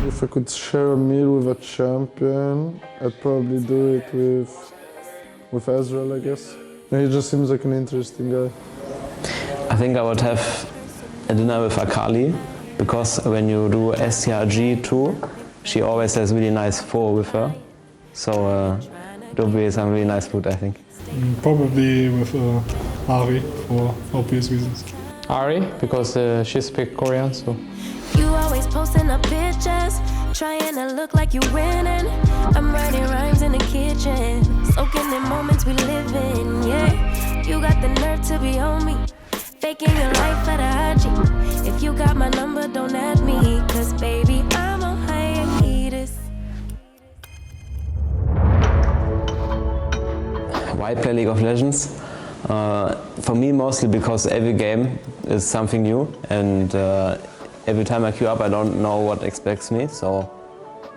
If I could share a meal with a champion, I'd probably do it with Ezreal, I guess. He just seems like an interesting guy. I think I would have a dinner with Akali, because when you do STRG too, she always has really nice pho with her. So it will be some really nice food, I think. Probably with Ari for obvious reasons. Ari, because she speaks Korean, so. You always posting up pictures, trying to look like you winning. I'm writing rhymes in the kitchen, soaking in moments we live in, yeah. You got the nerve to be on me, faking your life for the IG. If you got my number, don't add me, cause baby, I'm on hiatus. Why play League of Legends? For me, mostly because every game is something new, and every time I queue up, I don't know what expects me, so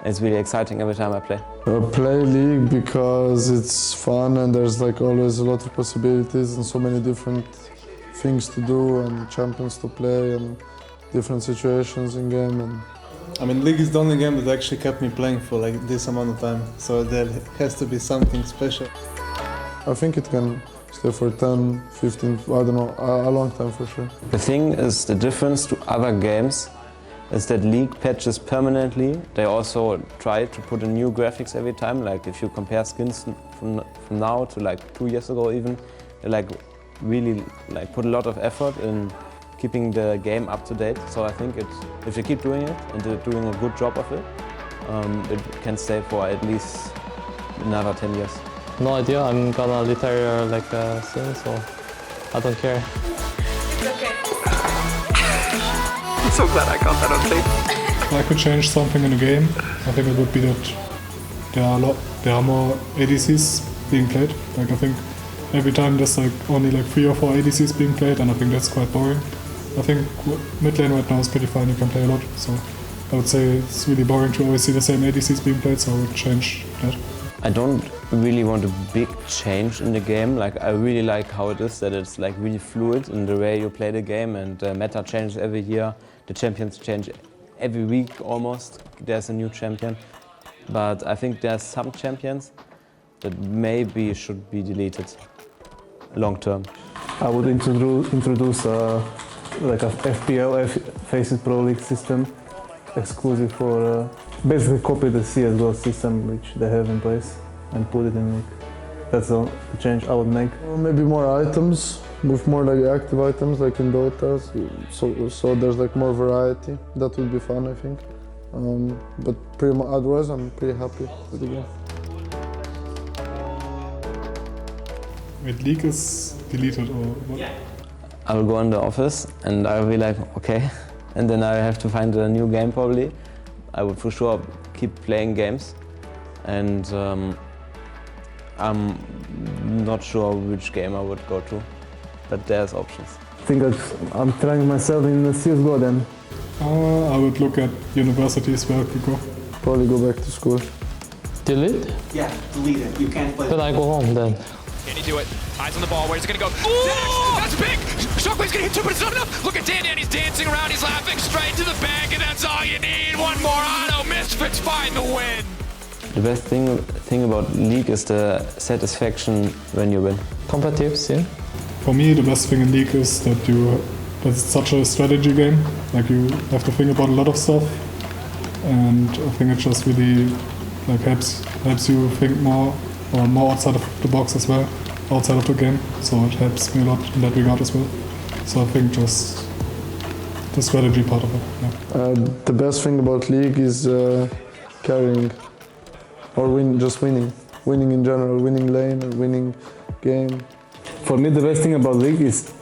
it's really exciting every time I play. I play League because it's fun and there's like always a lot of possibilities and so many different things to do and champions to play and different situations in game. And I mean, League is the only game that actually kept me playing for like this amount of time, so there has to be something special. I think it can stay for 10, 15, I don't know, a long time for sure. The thing is, the difference to other games is that League patches permanently. They also try to put in new graphics every time. Like if you compare skins from now to like 2 years ago even, they like really like put a lot of effort in keeping the game up to date. So I think if they keep doing it and they're doing a good job of it, it can stay for at least another 10 years. No idea, I'm gonna retire like soon, so I don't care. It's okay. I'm so glad I got that on tape. If I could change something in the game, I think it would be that there are more ADCs being played. Like I think every time there's like only like 3 or 4 ADCs being played, and I think that's quite boring. I think mid lane right now is pretty fine, you can play a lot, so I would say it's really boring to always see the same ADCs being played, so I would change that. I don't really want a big change in the game. Like I really like how it is, that it's like really fluid in the way you play the game, and meta changes every year. The champions change every week almost. There's a new champion. But I think there's some champions that maybe should be deleted long term. I would introduce like a FPL, Faces Pro League system, exclusive for basically copy the CSGO system which they have in place and put it in League. That's the change I would make. Maybe more items, with more like active items like in Dota, so there's like more variety. That would be fun, I think. But otherwise I'm pretty happy with the game. Wait, League is deleted or what? I will go in the office and I will be like, okay, and then I have to find a new game probably. I would for sure keep playing games, and I'm not sure which game I would go to, but there's options. I think I'm trying myself in the CSGO then. I would look at universities where I could go. Probably go back to school. Delete? Yeah, delete it. You can't play. Then I go home then. Can he do it? Eyes on the ball. Where's it gonna go? Ooh, that's big! Shockwave's gonna hit two, but it's not enough. Look at Dan. He's dancing around. He's laughing straight to the bag, and that's all you need. One more auto. Misfits find the win. The best thing about League is the satisfaction when you win. Competitive scene. For me, the best thing in League is that it's such a strategy game. Like you have to think about a lot of stuff, and I think it just really like helps you think more outside of the box as well, outside of the game. So it helps me a lot in that regard as well. So I think just the strategy part of it. Yeah. The best thing about League is carrying, or winning in general, winning lane or winning game. For me, the best thing about League is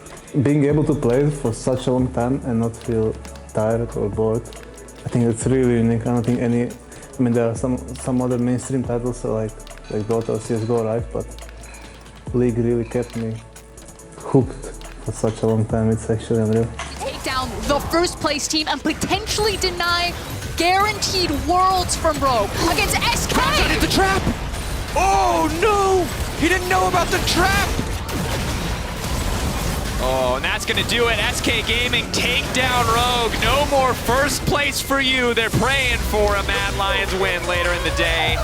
being able to play it for such a long time and not feel tired or bored. I think it's really unique. I don't think I mean, there are some other mainstream titles so like Dota or CSGO, right? But League really kept me hooked for such a long time. It's actually unreal. Take down the first place team and potentially deny guaranteed worlds from Rogue against SK. Hit the trap. Oh no! He didn't know about the trap. Oh, and that's going to do it. SK Gaming take down Rogue. No more first place for you. They're praying for a Mad Lions win later in the day.